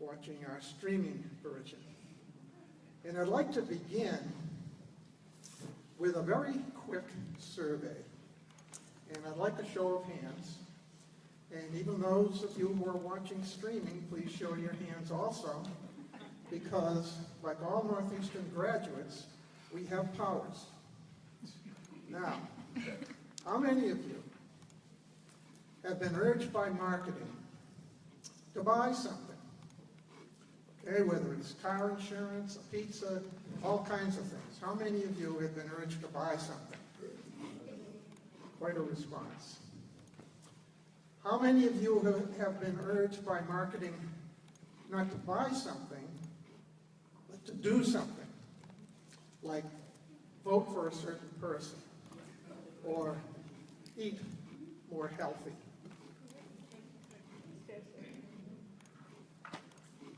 watching our streaming version. And I'd like to begin with a very quick survey. And I'd like a show of hands. And even those of you who are watching streaming, please show your hands also, because like all Northeastern graduates, we have powers. Now, how many of you have been urged by marketing to buy something? Okay, whether it's car insurance, a pizza, all kinds of things. How many of you have been urged to buy something? Quite a response. How many of you have been urged by marketing not to buy something, but to do something? Like vote for a certain person, or eat more healthy.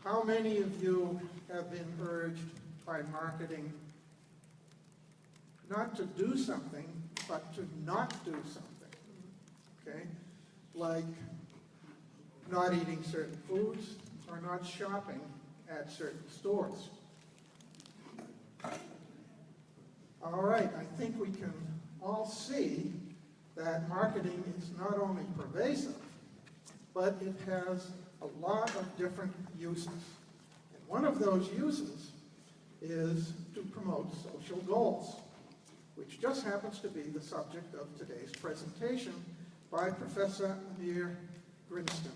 How many of you have been urged by marketing not to do something, but to not do something? Okay? Like not eating certain foods or not shopping at certain stores. All right, I think we can all see that marketing is not only pervasive, but it has a lot of different uses. And one of those uses is to promote social goals, which just happens to be the subject of today's presentation by Professor Amir Grinston.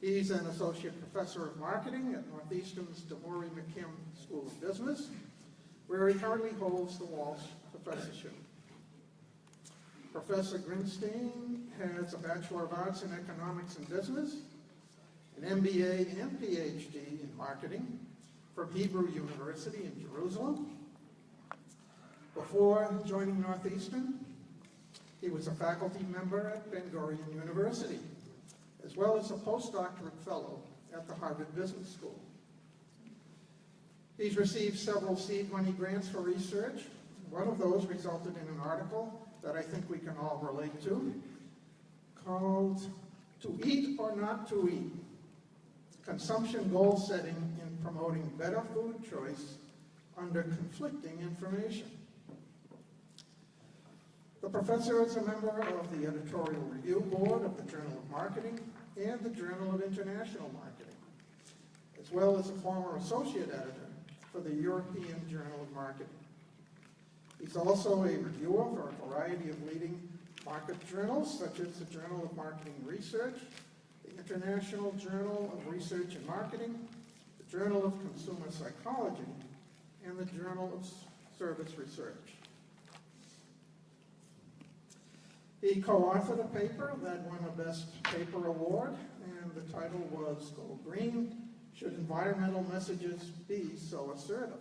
He's an associate professor of marketing at Northeastern's DeMaury McKim School of Business, where he currently holds the Walsh Professorship. Professor Grinston has a Bachelor of Arts in Economics and Business, an MBA and PhD in marketing from Hebrew University in Jerusalem. Before joining Northeastern, he was a faculty member at Ben-Gurion University, as well as a postdoctorate fellow at the Harvard Business School. He's received several seed money grants for research. One of those resulted in an article that I think we can all relate to, called "To Eat or Not to Eat: Consumption Goal Setting in Promoting Better Food Choice Under Conflicting Information." The professor is a member of the editorial review board of the Journal of Marketing and the Journal of International Marketing, as well as a former associate editor for the European Journal of Marketing. He's also a reviewer for a variety of leading market journals, such as the Journal of Marketing Research, the International Journal of Research and Marketing, the Journal of Consumer Psychology, and the Journal of Service Research. He co-authored a paper that won a Best Paper Award, and the title was "Go Green: Should Environmental Messages Be So Assertive?"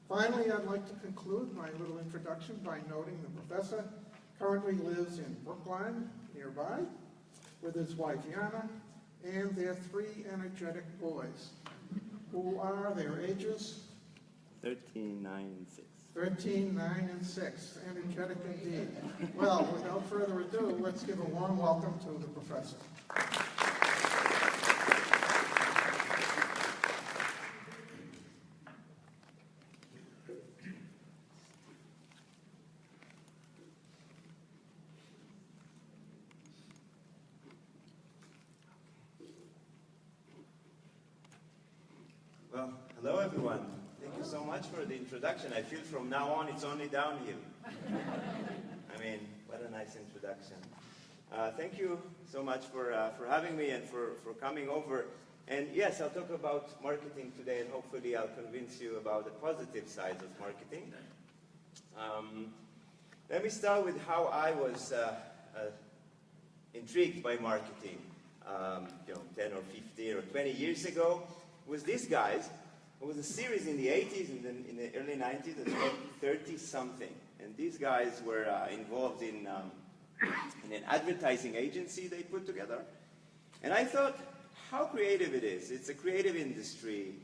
Finally, I'd like to conclude my little introduction by noting the professor currently lives in Brookline, nearby, with his wife Yana and their 3 energetic boys, who are their ages? 13, 9, and 6. 13, 9, and 6. Energetic indeed. Well, without further ado, let's give a warm welcome to the professor. Well, hello everyone. Thank you so much for the introduction. I feel from now on it's only downhill. I mean, what a nice introduction. Thank you so much for having me and for coming over. And yes, I'll talk about marketing today, and hopefully I'll convince you about the positive sides of marketing. Let me start with how I was intrigued by marketing 10 or 15 or 20 years ago. Was these guys. It was a series in the 80s and then in the early 90s that was called 30-something. And these guys were involved in an advertising agency they put together. And I thought, how creative it is. It's a creative industry.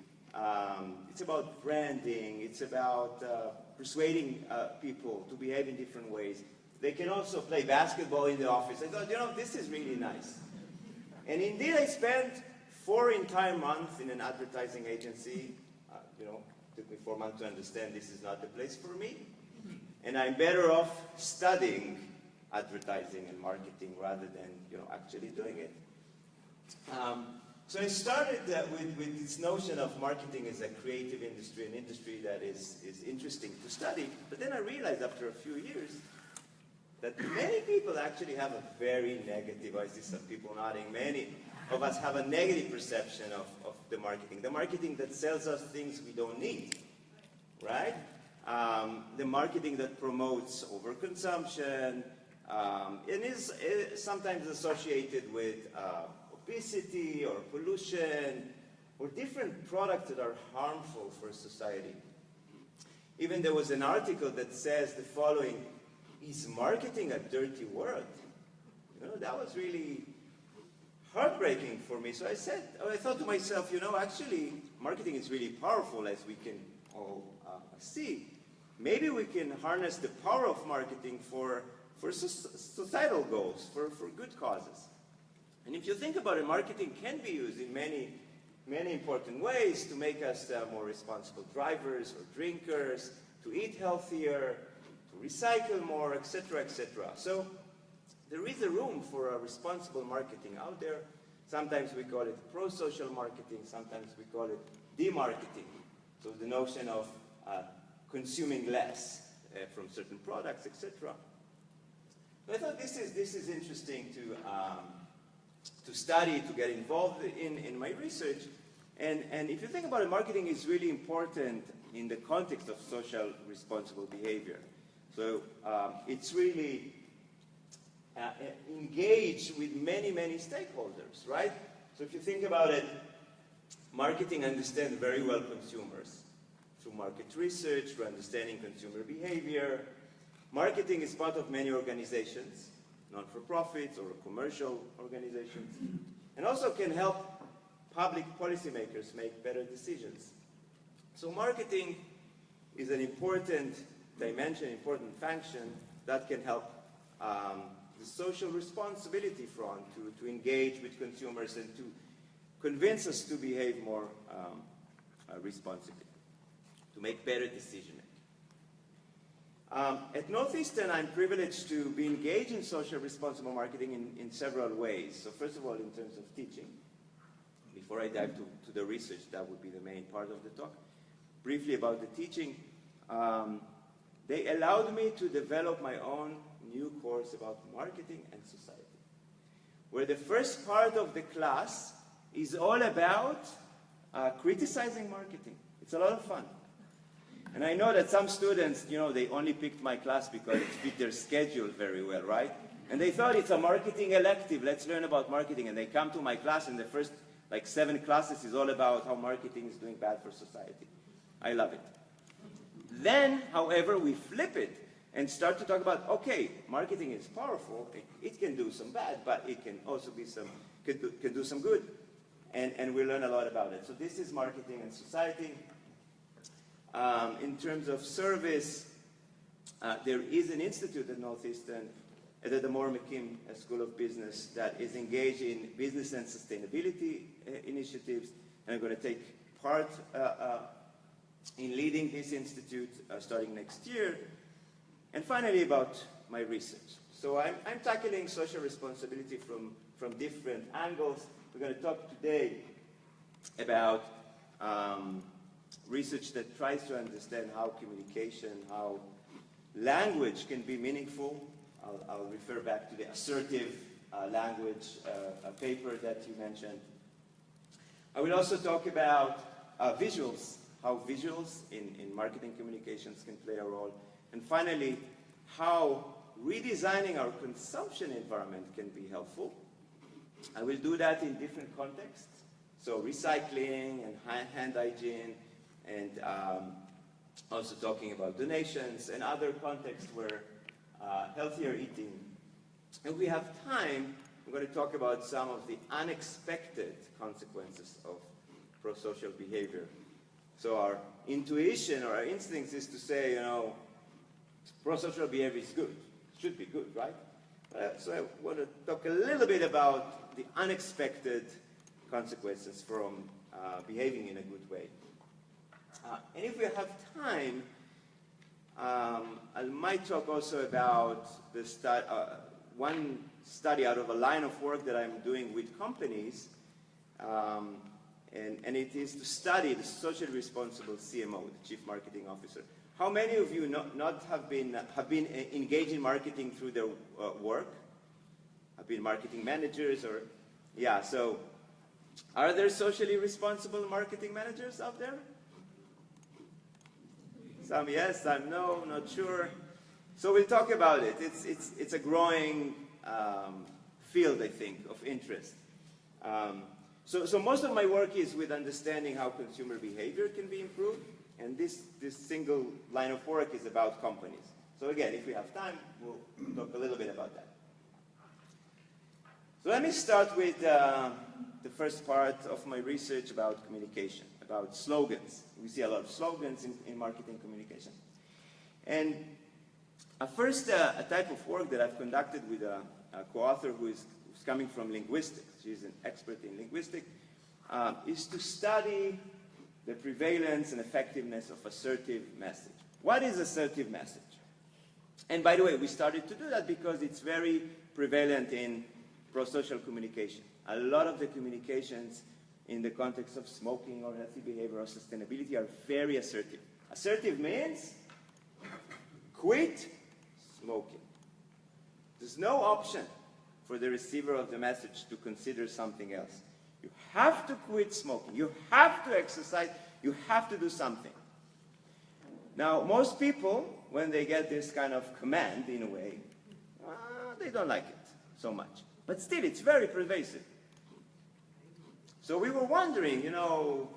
It's about branding. It's about persuading people to behave in different ways. They can also play basketball in the office. I thought, this is really nice. And indeed, I spent 4 entire months in an advertising agency. Took me 4 months to understand this is not the place for me. And I'm better off studying advertising and marketing rather than actually doing it. So I started with this notion of marketing as a creative industry, an industry that is interesting to study. But then I realized after a few years that many people actually have a very negative, I see some people nodding, many of us have a negative perception of the marketing that sells us things we don't need, right? The marketing that promotes overconsumption and is sometimes associated with obesity or pollution or different products that are harmful for society. Even there was an article that says the following: is marketing a dirty word? That was really heartbreaking for me. So I thought to myself, actually, marketing is really powerful, as we can all see. Maybe we can harness the power of marketing for societal goals, for good causes. And if you think about it, marketing can be used in many, many important ways to make us more responsible drivers or drinkers, to eat healthier, to recycle more, etc., etc. So there is a room for a responsible marketing out there. Sometimes we call it pro-social marketing, sometimes we call it demarketing. So the notion of consuming less from certain products, etc. So I thought this is interesting to study, to get involved in my research. And if you think about it, marketing is really important in the context of social responsible behavior. So it's really engaged with many, many stakeholders, right? So if you think about it, marketing understands very well consumers through market research, through understanding consumer behavior. Marketing is part of many organizations, non-for-profits or commercial organizations, and also can help public policymakers make better decisions. So marketing is an important dimension, important function that can help the social responsibility front to engage with consumers and to convince us to behave more responsibly, to make better decision-making. At Northeastern, I'm privileged to be engaged in social responsible marketing in several ways. So first of all, in terms of teaching. Before I dive to the research, that would be the main part of the talk. Briefly about the teaching. They allowed me to develop my own new course about marketing and society, where the first part of the class is all about criticizing marketing. It's a lot of fun. And I know that some students, they only picked my class because it fit their schedule very well, right? And they thought it's a marketing elective, let's learn about marketing. And they come to my class and the first 7 classes is all about how marketing is doing bad for society. I love it. Then, however, we flip it and start to talk about, okay, marketing is powerful, it can do some bad, but it can also be can do some good. And we learn a lot about it. So this is marketing and society. In terms of service, there is an institute at Northeastern, at the Moore McKim School of Business, that is engaged in business and sustainability initiatives, and I'm going to take part in leading this institute starting next year. And finally, about my research. So I'm tackling social responsibility from different angles. We're going to talk today about research that tries to understand how communication, how language can be meaningful. I'll refer back to the assertive language paper that you mentioned. I will also talk about visuals, how visuals in marketing communications can play a role. And finally, how redesigning our consumption environment can be helpful. I will do that in different contexts. So recycling and hand hygiene, and also talking about donations and other contexts where healthier eating. And we have time, I'm going to talk about some of the unexpected consequences of pro-social behavior. So our intuition or our instincts is to say, pro-social behavior is good. It should be good, right? So I want to talk a little bit about the unexpected consequences from behaving in a good way. And if we have time, I might talk also about the one study out of a line of work that I'm doing with companies, and it is to study the socially responsible CMO, the Chief Marketing Officer. How many of you have been engaged in marketing through their work? Have been marketing managers or, yeah, so are there socially responsible marketing managers out there? Some yes, some no, not sure. So we'll talk about it. It's a growing field, I think, of interest. So most of my work is with understanding how consumer behavior can be improved, and this single line of work is about companies. So again, if we have time, we'll talk a little bit about that. So let me start with the first part of my research about communication, about slogans. We see a lot of slogans in marketing communication. And first, a type of work that I've conducted with a co-author who's coming from linguistics, she's an expert in linguistics, is to study the prevalence and effectiveness of assertive message. What is assertive message? And by the way, we started to do that because it's very prevalent in pro-social communication. A lot of the communications in the context of smoking or healthy behavior or sustainability are very assertive. Assertive means quit smoking. There's no option for the receiver of the message to consider something else. You have to quit smoking. You have to exercise. You have to do something. Now, most people, when they get this kind of command, in a way, they don't like it so much. But still, it's very pervasive. So we were wondering,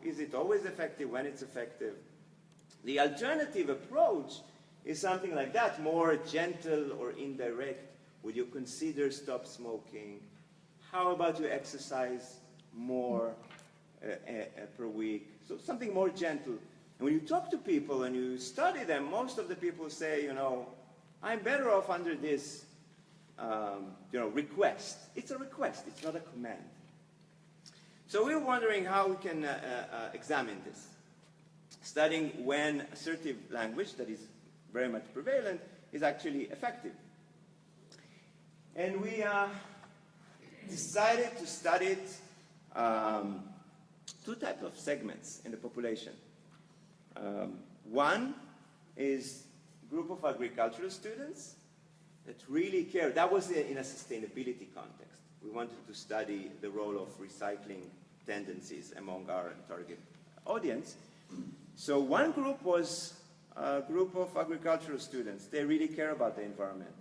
is it always effective? When it's effective? The alternative approach is something like that, more gentle or indirect. Would you consider stop smoking? How about you exercise more per week? So something more gentle. And when you talk to people and you study them, most of the people say, I'm better off under this request. It's a request. It's not a command. So we were wondering how we can examine this, studying when assertive language that is very much prevalent is actually effective. And we decided to study two types of segments in the population. One is a group of agricultural students that really care. That was in a sustainability context. We wanted to study the role of recycling tendencies among our target audience. So one group was a group of agricultural students. They really care about the environment.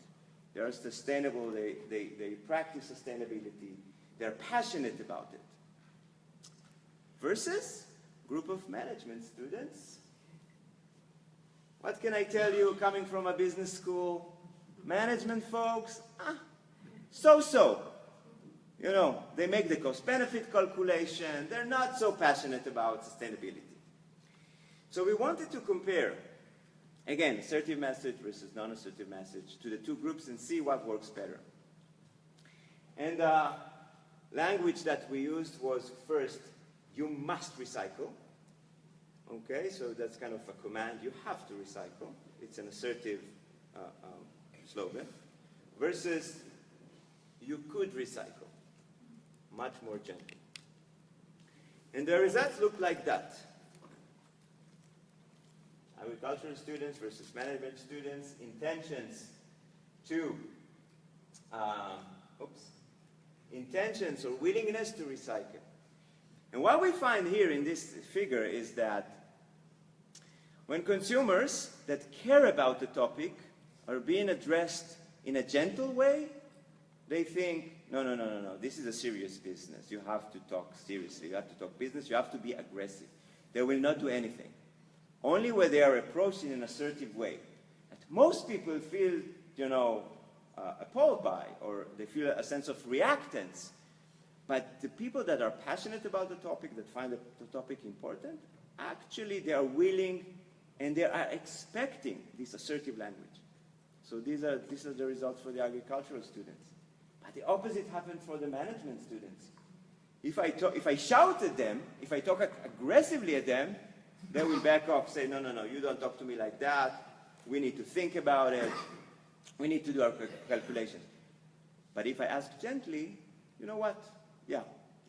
They are sustainable. They practice sustainability. They're passionate about it. Versus a group of management students. What can I tell you coming from a business school? Management folks, so-so. They make the cost-benefit calculation. They're not so passionate about sustainability. So we wanted to compare, again, assertive message versus non-assertive message to the two groups and see what works better. And the language that we used was, first, you must recycle. Okay, so that's kind of a command. You have to recycle. It's an assertive slogan. Versus, you could recycle. Much more gentle. And the results look like that. Agricultural students versus management students, intentions to, intentions or willingness to recycle. And what we find here in this figure is that when consumers that care about the topic are being addressed in a gentle way, they think, no, this is a serious business. You have to talk seriously. You have to talk business. You have to be aggressive. They will not do anything. Only when they are approached in an assertive way. And most people feel, appalled by, or they feel a sense of reactance. But the people that are passionate about the topic, that find the topic important, actually they are willing and they are expecting this assertive language. So these are the results for the agricultural students. But the opposite happened for the management students. If I shout at them, if I talk aggressively at them, they will back off, say, no, no, no, you don't talk to me like that. We need to think about it. We need to do our calculations. But if I ask gently, you know what? Yeah,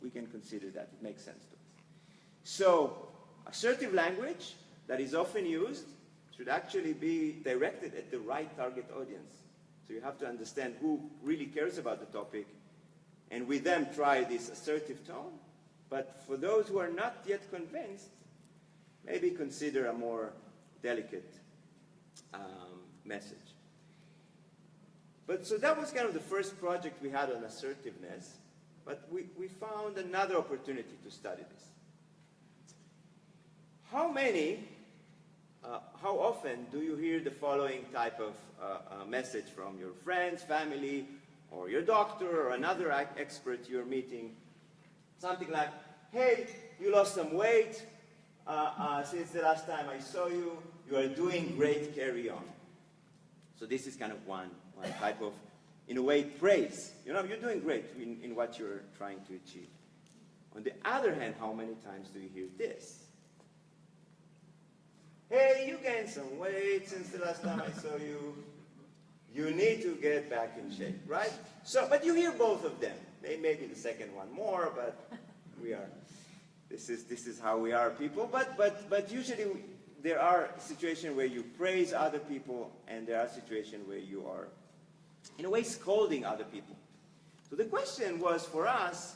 we can consider that. It makes sense to us. So assertive language that is often used should actually be directed at the right target audience. So you have to understand who really cares about the topic, and with them try this assertive tone. But for those who are not yet convinced, maybe consider a more delicate message. But so that was kind of the first project we had on assertiveness, but we found another opportunity to study this. How often do you hear the following type of message from your friends, family, or your doctor, or another expert you're meeting? Something like, hey, you lost some weight since the last time I saw you. You are doing great, carry on. So this is kind of one type of, in a way, praise. You know, you're doing great in what you're trying to achieve. On the other hand, how many times do you hear this? Hey, you gained some weight since the last time I saw you. You need to get back in shape, right? So, but you hear both of them. Maybe the second one more, but we are. This is how we are, people. But usually there are situations where you praise other people, and there are situations where you are, in a way, scolding other people. So the question was for us,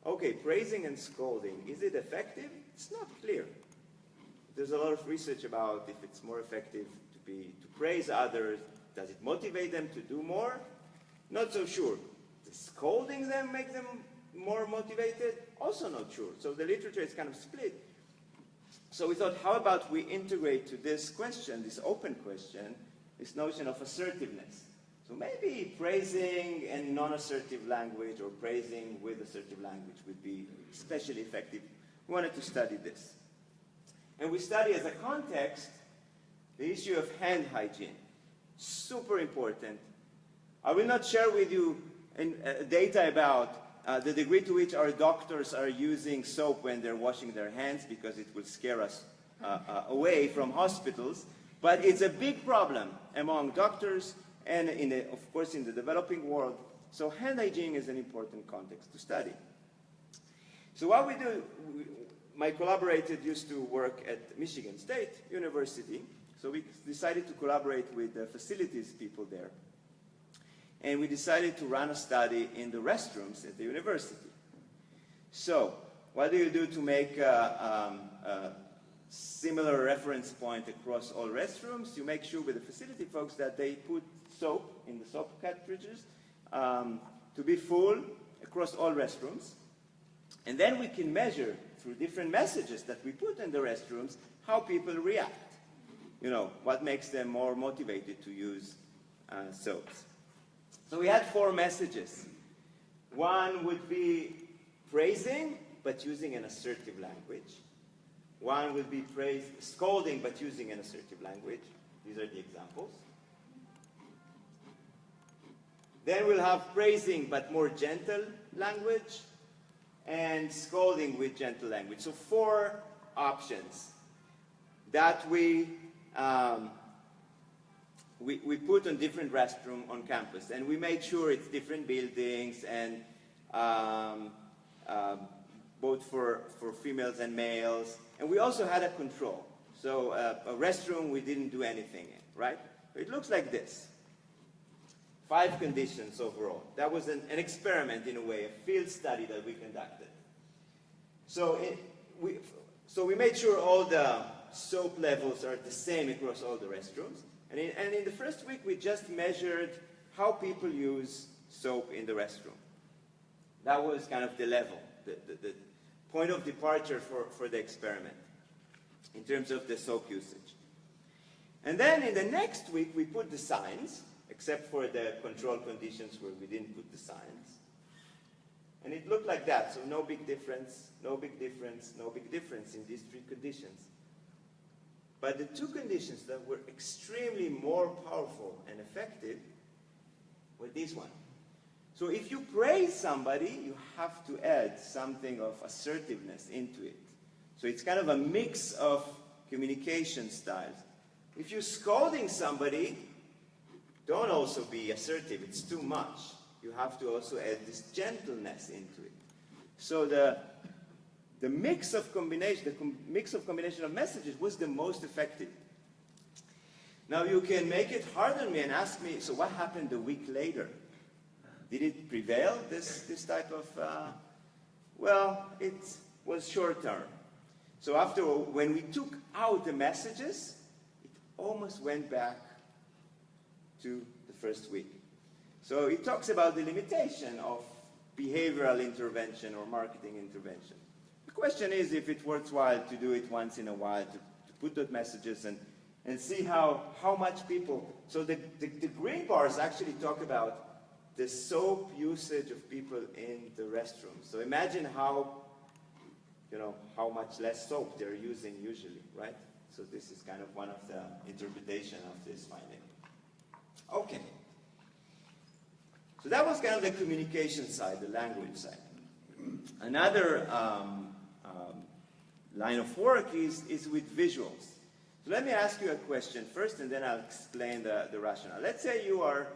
okay, praising and scolding, is it effective? It's not clear. There's a lot of research about if it's more effective to praise others. Does it motivate them to do more? Not so sure. Does scolding them make them more motivated? Also not sure. So the literature is kind of split. So we thought, how about we integrate to this question, this open question, this notion of assertiveness. So maybe praising and non-assertive language, or praising with assertive language, would be especially effective. We wanted to study this. And we study as a context the issue of hand hygiene. Super important. I will not share with you data about the degree to which our doctors are using soap when they're washing their hands, because it will scare us away from hospitals. But it's a big problem among doctors and, of course, in the developing world. So hand hygiene is an important context to study. So what we do, my collaborator used to work at Michigan State University. So we decided to collaborate with the facilities people there. And we decided to run a study in the restrooms at the university. So what do you do to make a similar reference point across all restrooms? You make sure with the facility folks that they put soap in the soap cartridges to be full across all restrooms. And then we can measure through different messages that we put in the restrooms how people react. You know, what makes them more motivated to use soaps. So we had 4 messages. One would be praising, but using an assertive language. One would be scolding, but using an assertive language. These are the examples. Then we'll have praising, but more gentle language, and scolding with gentle language. So 4 options that we put on different restrooms on campus, and we made sure it's different buildings, and both for females and males. And we also had a control. So a restroom we didn't do anything in, right? It looks like this. 5 conditions overall. That was an experiment in a way, a field study that we conducted. So we made sure all the soap levels are the same across all the restrooms. And in the first week, we just measured how people use soap in the restroom. That was kind of the level, the point of departure for the experiment in terms of the soap usage. And then in the next week, we put the signs, except for the control conditions where we didn't put the signs. And it looked like that, so no big difference, no big difference, no big difference in these 3 conditions. But the 2 conditions that were extremely more powerful and effective were these one. So if you praise somebody, you have to add something of assertiveness into it. So it's kind of a mix of communication styles. If you're scolding somebody, don't also be assertive. It's too much. You have to also add this gentleness into it. So the mix of combination, of messages was the most effective. Now you can make it hard on me and ask me, so what happened a week later? Did it prevail, this type of, well, it was short term. So when we took out the messages, it almost went back to the first week. So it talks about the limitation of behavioral intervention or marketing intervention. The question is if it's worthwhile to do it once in a while, to put those messages and see how much people, so the green bars actually talk about the soap usage of people in the restroom. So imagine how much less soap they're using usually, right? So this is kind of one of the interpretation of this finding. Okay. So that was kind of the communication side, the language side. Another line of work is with visuals. So let me ask you a question first, and then I'll explain the rationale. Let's say you are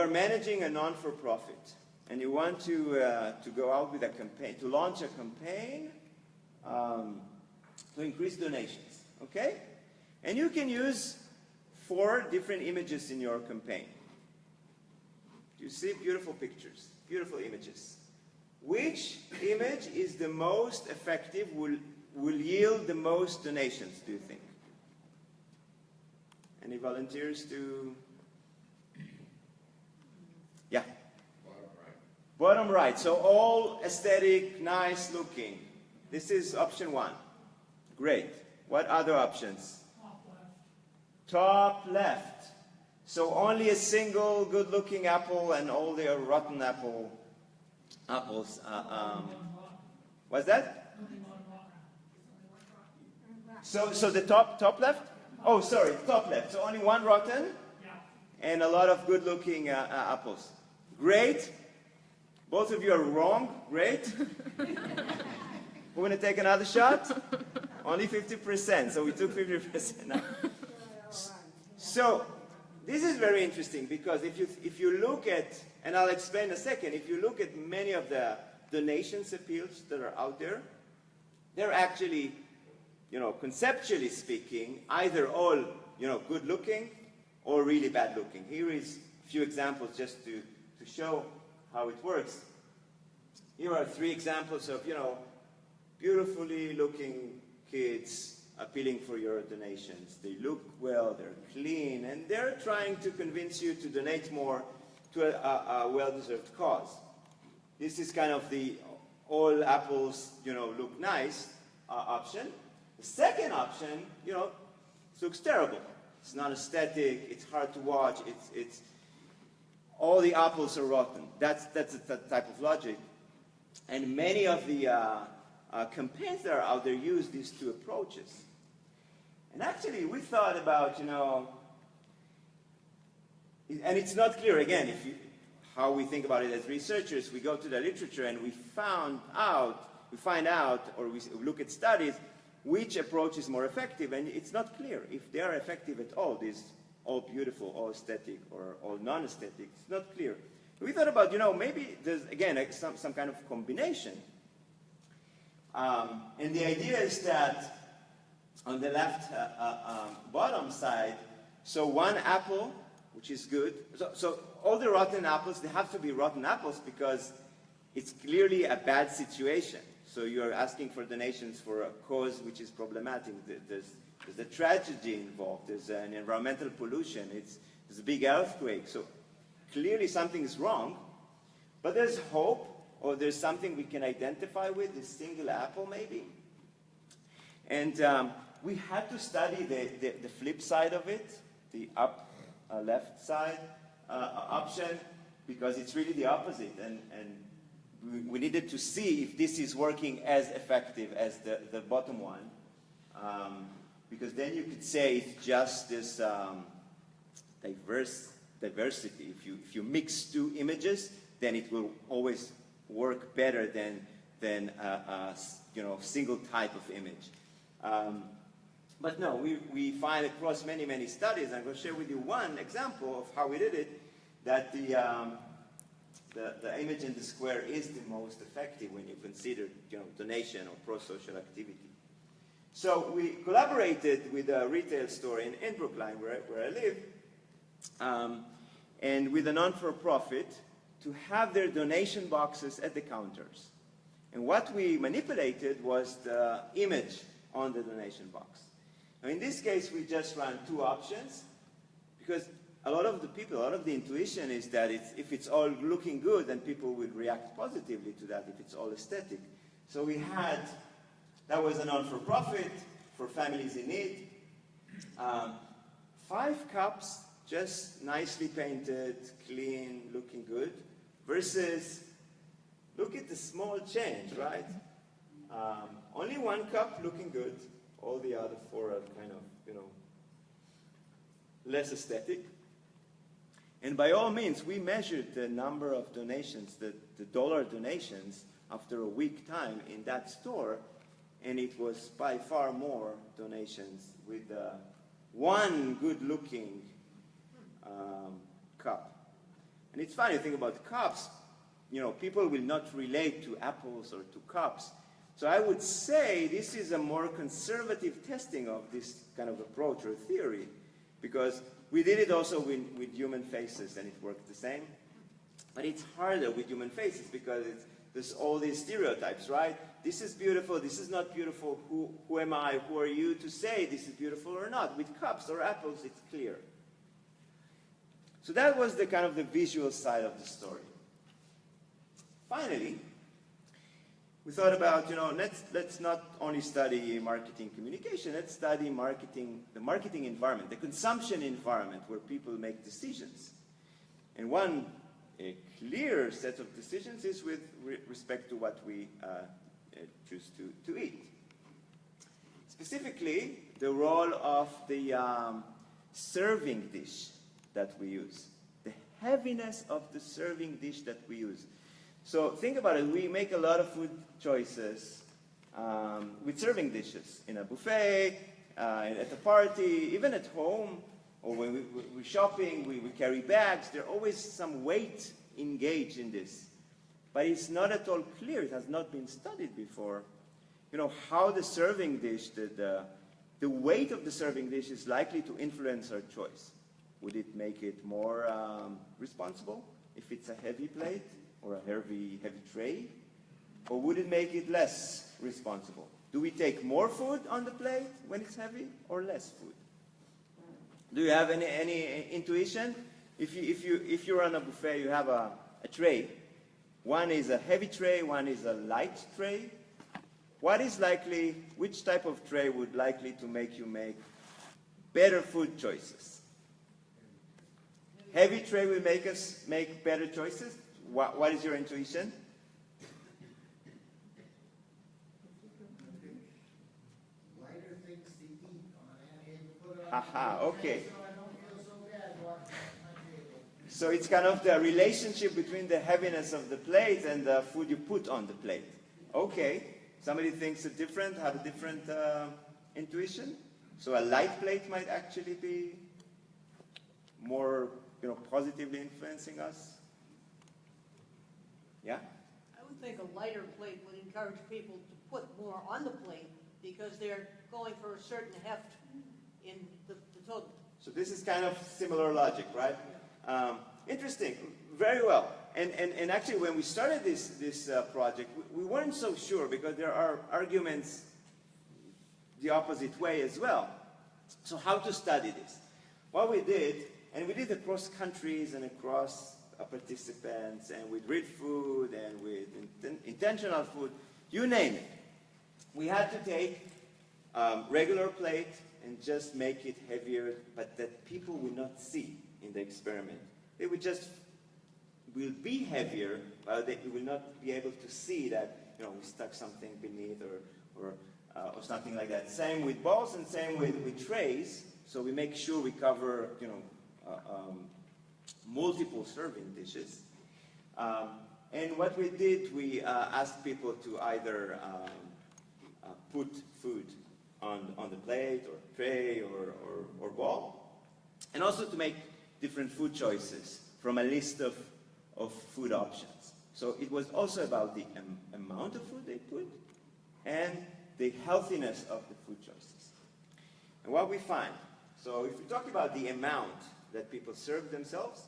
managing a non-for-profit, and you want to go out with a campaign, to launch a campaign to increase donations, okay? And you can use 4 different images in your campaign. You see beautiful pictures, beautiful images. Which image is the most effective, will yield the most donations, do you think? Any volunteers to... Yeah. Bottom right. Bottom right. So all aesthetic, nice looking. This is option 1. Great. What other options? Top left. Top left. So only a single good looking apple and all the rotten apples. What's that? So the top left? Oh, sorry, top left. So only one rotten? And a lot of good-looking apples. Great. Both of you are wrong. Great. We're going to take another shot. Only 50%. So we took 50% now. So this is very interesting because if you look at, and I'll explain in a second, if you look at many of the donations appeals that are out there, they're actually, conceptually speaking, either all, good-looking or really bad looking. Here is a few examples just to show how it works. Here are 3 examples of, beautifully looking kids appealing for your donations. They look well, they're clean, and they're trying to convince you to donate more to a well-deserved cause. This is kind of the all apples, look nice option. The second option, looks terrible. It's not aesthetic, it's hard to watch, it's all the apples are rotten. That's the type of logic. And many of the campaigns that are out there use these 2 approaches. And actually, we thought about, and it's not clear, again, how we think about it as researchers. We go to the literature and we find out, or we look at studies, which approach is more effective, and it's not clear if they are effective at all, these all beautiful, all aesthetic, or all non-aesthetic. It's not clear. We thought about, maybe there's, again, some kind of combination. And the idea is that on the left bottom side, so one apple, which is good. So all the rotten apples, they have to be rotten apples because it's clearly a bad situation. So you're asking for donations for a cause which is problematic. There's a tragedy involved. There's an environmental pollution. There's a big earthquake. So clearly something is wrong. But there's hope, or there's something we can identify with, this single apple maybe. And we had to study the flip side of it, the up left side option, because it's really the opposite. And we needed to see if this is working as effective as the bottom one, because then you could say it's just this diversity. If you mix two images, then it will always work better than a single type of image. But no, we find across many, many studies, I'm going to share with you one example of how we did it, that the image in the square is the most effective when you consider donation or pro-social activity. So we collaborated with a retail store in Brookline, where I live, and with a non-for-profit to have their donation boxes at the counters. And what we manipulated was the image on the donation box. Now in this case, we just ran two options, because a lot of the intuition is that if it's all looking good, then people will react positively to that if it's all aesthetic. So that was a non-for-profit for families in need. 5 cups, just nicely painted, clean, looking good, versus, look at the small change, right? Only 1 cup looking good, all the other 4 are kind of, less aesthetic. And by all means, we measured the number of donations, the dollar donations, after a week time in that store, and it was by far more donations with one good-looking cup. And it's funny, think about cups. People will not relate to apples or to cups. So I would say this is a more conservative testing of this kind of approach or theory, because we did it also with human faces, and it worked the same. But it's harder with human faces because there's all these stereotypes, right? This is beautiful, this is not beautiful. Who am I, who are you to say this is beautiful or not? With cups or apples, it's clear. So that was the kind of the visual side of the story. Finally, we thought about, let's not only study marketing communication, let's study the marketing environment, the consumption environment where people make decisions. And one clear set of decisions is with respect to what we choose to eat. Specifically, the role of the serving dish that we use, the heaviness of the serving dish that we use. So think about it, we make a lot of food choices with serving dishes in a buffet, at a party, even at home, or when we're shopping, we carry bags. There's always some weight engaged in this. But it's not at all clear, it has not been studied before, how the serving dish, the weight of the serving dish is likely to influence our choice. Would it make it more responsible if it's a heavy plate? Or a heavy tray? Or would it make it less responsible? Do we take more food on the plate when it's heavy, or less food? Do you have any intuition? If you're on a buffet, you have a tray. One is a heavy tray, one is a light tray. Which type of tray would likely to make you make better food choices? Heavy tray will make us make better choices. What is your intuition? Lighter things to eat on and put on. Aha, okay. So I don't feel so bad walking on my table. So it's kind of the relationship between the heaviness of the plate and the food you put on the plate. Okay. Somebody thinks have a different intuition? So a light plate might actually be more, positively influencing us? Yeah? I would think a lighter plate would encourage people to put more on the plate because they're going for a certain heft in the total. So this is kind of similar logic, right? Interesting. Very well. And actually, when we started this project, we weren't so sure because there are arguments the opposite way as well. So how to study this? What we did, and we did across countries and across participants, and with real food and with intentional food, you name it. We had to take regular plate and just make it heavier, but that people will not see in the experiment. They will be heavier, but they will not be able to see that we stuck something beneath or something like that. Same with bowls and same with trays. So we make sure we cover multiple serving dishes. And what we did, we asked people to either put food on the plate or tray or bowl, and also to make different food choices from a list of food options. So it was also about the amount of food they put and the healthiness of the food choices. And what we find, so if we talk about the amount that people serve themselves,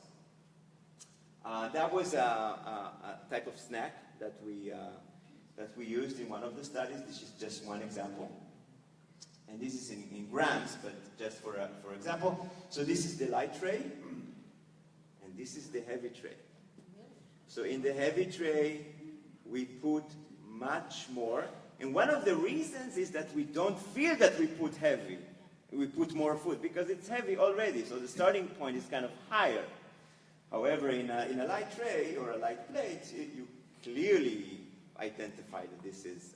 that was a type of snack that we used in one of the studies. This is just one example. And this is in grams, but just for example. So this is the light tray, and this is the heavy tray. So in the heavy tray, we put much more. And one of the reasons is that we don't feel that we put heavy. We put more food because it's heavy already. So the starting point is kind of higher. However, in a light tray or a light plate, you clearly identify that this is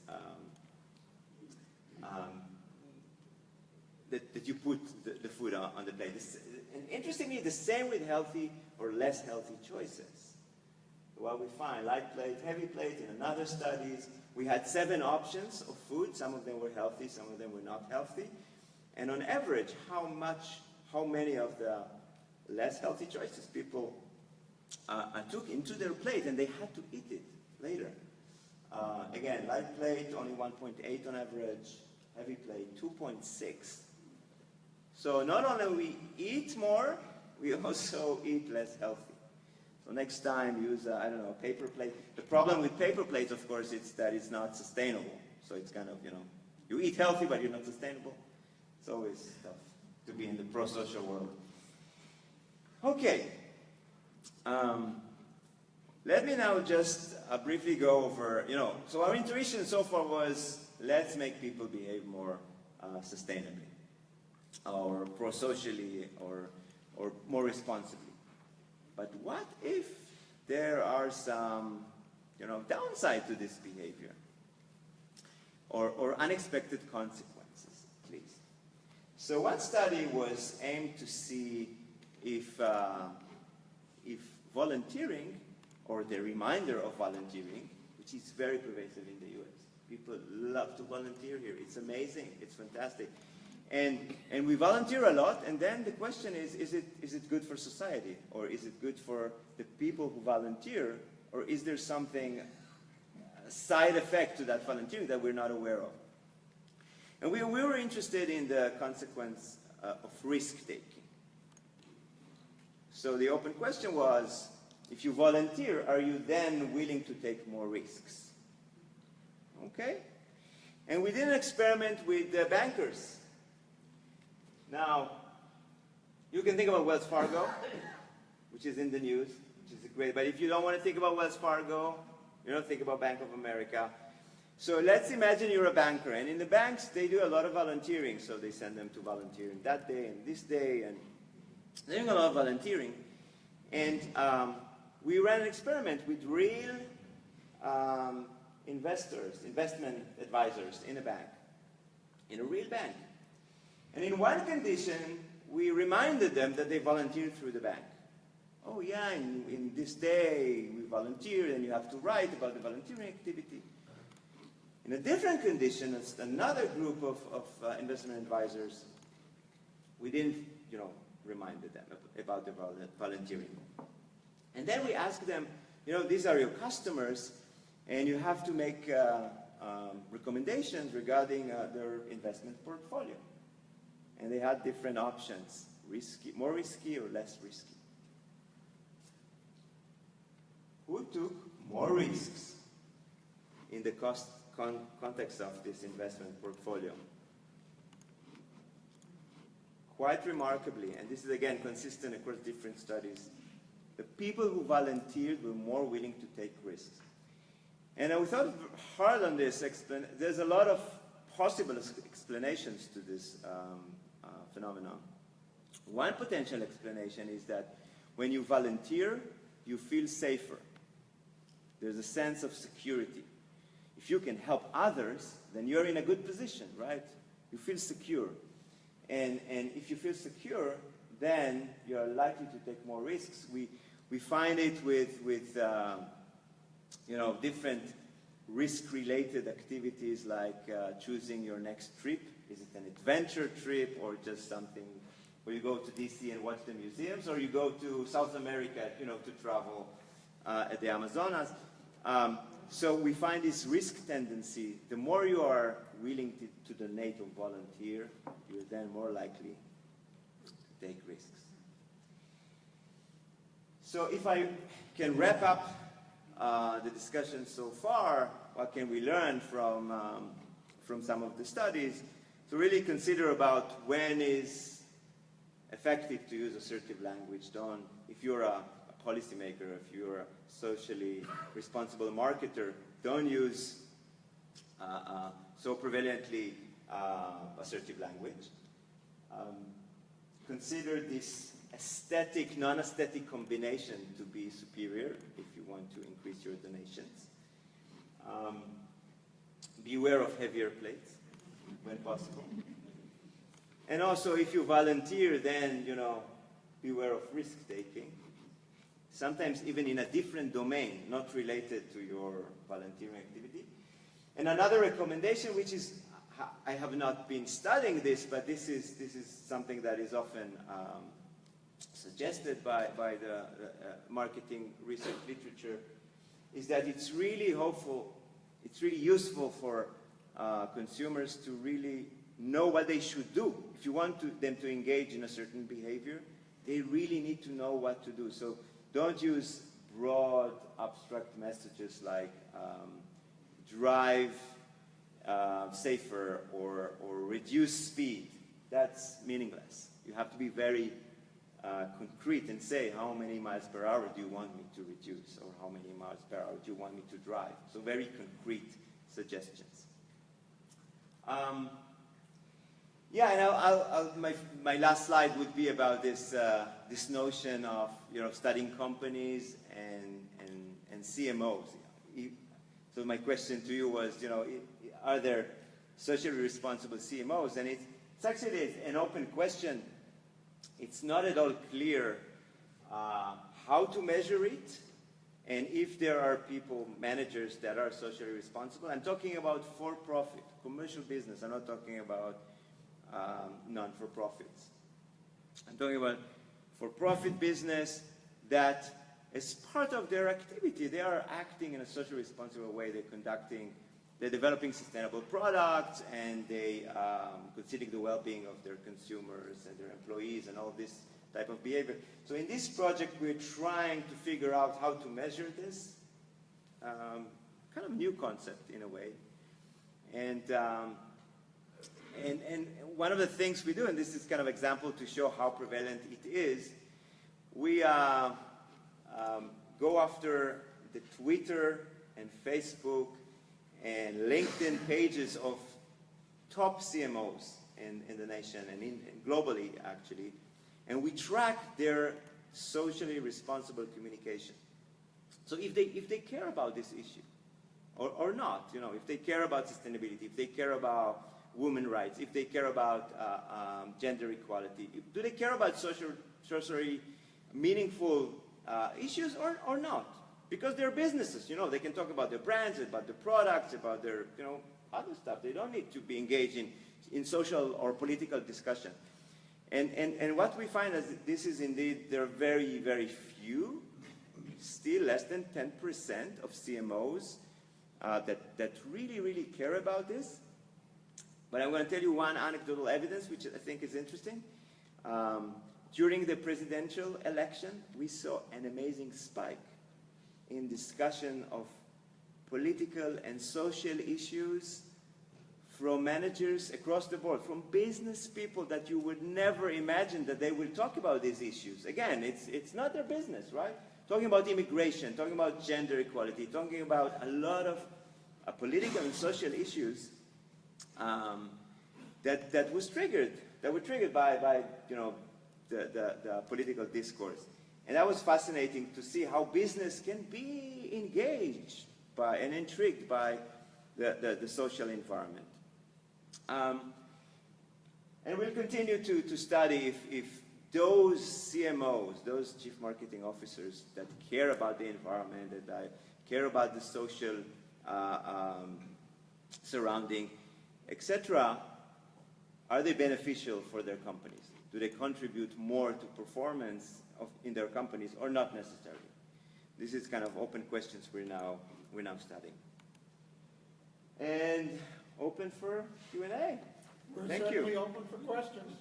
that you put the food on the plate. And interestingly, the same with healthy or less healthy choices. What we find, light plate, heavy plate, in another studies, we had 7 options of food. Some of them were healthy, some of them were not healthy. And on average, how many of the less healthy choices people took into their plate, and they had to eat it later. Again, light plate, only 1.8 on average. Heavy plate, 2.6. So not only we eat more, we also eat less healthy. So next time, use, I don't know, a paper plate. The problem with paper plates, of course, is that it's not sustainable. So it's kind of, you eat healthy, but you're not sustainable. It's always tough to be in the pro-social world. Okay. Let me now just briefly go over, so our intuition so far was, let's make people behave more sustainably, or pro-socially, or more responsibly. But what if there are some, downside to this behavior, or unexpected consequences, please? So one study was aimed to see if volunteering, or the reminder of volunteering, which is very pervasive in the US. People love to volunteer here. It's amazing. It's fantastic. And we volunteer a lot, and then the question is it good for society? Or is it good for the people who volunteer? Or is there something, a side effect to that volunteering that we're not aware of? And we were interested in the consequence of risk-taking. So the open question was, if you volunteer, are you then willing to take more risks? Okay? And we did an experiment with bankers. Now, you can think about Wells Fargo, which is in the news, which is great. But if you don't want to think about Wells Fargo, think about Bank of America. So let's imagine you're a banker. And in the banks, they do a lot of volunteering. So they send them to volunteering that day and this day. And they're doing a lot of volunteering. And we ran an experiment with real investment advisors in a bank, in a real bank. And in one condition, we reminded them that they volunteered through the bank. Oh yeah, in this day we volunteered, and you have to write about the volunteering activity. In a different condition, it's another group of investment advisors, we didn't, remind them about the volunteering. And then we asked them, these are your customers, and you have to make recommendations regarding their investment portfolio. And they had different options, more risky or less risky. Who took more risks in the context of this investment portfolio? Quite remarkably, and this is again consistent across different studies, the people who volunteered were more willing to take risks. And we thought hard on this. There's a lot of possible explanations to this phenomenon. One potential explanation is that when you volunteer, you feel safer. There's a sense of security. If you can help others, then you're in a good position, right? You feel secure. And if you feel secure, then you're likely to take more risks. We find it with different risk-related activities like choosing your next trip. Is it an adventure trip or just something where you go to DC and watch the museums, or you go to South America, to travel at the Amazonas? So we find this risk tendency. The more you are willing to donate or volunteer, you're then more likely to take risks. So if I can wrap up the discussion so far, what can we learn from some of the studies? To really consider about when is effective to use assertive language. If you're a policymaker, if you're a socially responsible marketer, don't use so prevalently assertive language. Consider this aesthetic, non-aesthetic combination to be superior if you want to increase your donations. Beware of heavier plates when possible. And also, if you volunteer, then, beware of risk-taking. Sometimes even in a different domain, not related to your volunteering activity. And another recommendation, which is, I have not been studying this, but this is something that is often suggested by the marketing research literature, is that it's really useful for consumers to really know what they should do. If you want them to engage in a certain behavior, they really need to know what to do. So don't use broad, abstract messages like drive safer or reduce speed. That's meaningless. You have to be very concrete and say, how many miles per hour do you want me to reduce, or how many miles per hour do you want me to drive? So very concrete suggestions. And my last slide would be about this notion of studying companies and CMOs. So my question to you was, are there socially responsible CMOs? And it's actually an open question. It's not at all clear how to measure it, and if there are managers that are socially responsible. I'm talking about for-profit, commercial business. I'm not talking about non-for-profits. I'm talking about for-profit business that, as part of their activity, they are acting in a socially responsible way. They're developing sustainable products, and they considering the well-being of their consumers and their employees and all this type of behavior. So in this project, we're trying to figure out how to measure this. Kind of new concept in a way. And one of the things we do, and this is kind of example to show how prevalent it is, we go after the Twitter and Facebook and LinkedIn pages of top CMOs in the nation and globally, actually, and we track their socially responsible communication. So if they care about this issue, or not, if they care about sustainability, if they care about women's rights, if they care about gender equality, do they care about socially meaningful issues or not? Because they're businesses, they can talk about their brands, about their products, about their, other stuff. They don't need to be engaged in social or political discussion. And what we find is this is indeed, there are very, very few, still less than 10% of CMOs that really, really care about this. But I'm going to tell you one anecdotal evidence, which I think is interesting. During the presidential election, we saw an amazing spike in discussion of political and social issues from managers across the board, from business people that you would never imagine that they will talk about these issues. Again, it's not their business, right? Talking about immigration, talking about gender equality, talking about a lot of political and social issues that were triggered by the political discourse. And that was fascinating to see how business can be engaged by and intrigued by the social environment. And we'll continue to study if those CMOs, those chief marketing officers that care about the environment, that care about the social surrounding, etc., are they beneficial for their companies? Do they contribute more to performance in their companies or not necessarily? This is kind of open questions we're now studying. And open for Q&A. We're Thank you. certainly open for questions.